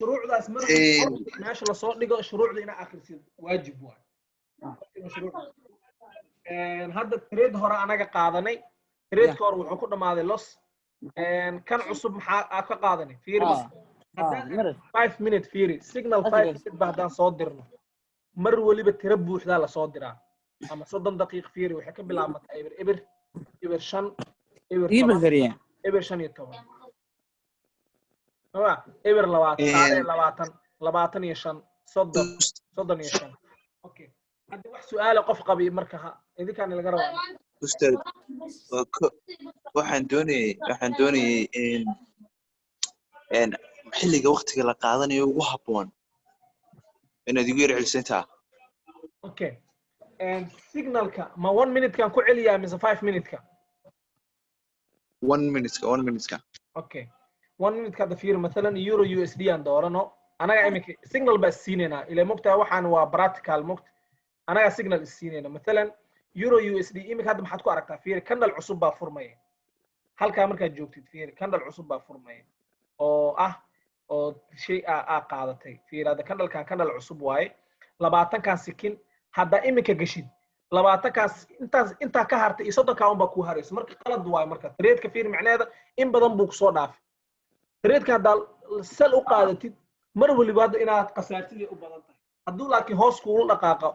shuruucdaas mar meesha la soo dhigo shuruucda ina akhrisid waajib waa hadda trade hore anaga qaadanay trade hore wuxuu ku dhamaaday loss kan cusub maxaa ka qaadanay fiiri 5 minute fiiri signal 5 minute baadaan soo dirno mar waliba tira buuxda la soo diraa ama 30 daqiiq fiiri waxay ka bilaabmataa eber 5 eber 15 eber 25 30 okay hadda wax su'aal qof qabi marka idinkaan laga rabaa ustaad waxaan doonayay in xilliga waqtiga la qaadanayo ugu habboon inaad igu yar celisantaa okay signalka ma 1 minute kan ku celiyaa mise 5 minute ka 1 minute ka okay 1 minute ka fiir mesela euro USD aan doorano anaga imika signal baa siinayna ila mogtaa waxaan waa practical mogt anaga signal siinayna mesela euro USD imika hadda maxaad ku aragtaa fiir candle cusub baa furmaya halka markaad joogtid fiir candle cusub baa furmaya oo shay qaadatay fiir hadda candle cusub waaye 20 kan sikin hadda imika gashid 20 kaas inta ka hartay 30 ka baa ku haraysa marka qalad waaye marka trade ka fiir macnaheeda in badan buu ku soo dhaafay trade ka hadda sal u qaadatid mar waliba inaad qasaartid u badan tahay hadduu laakiin hoos kugu dhaqaaqo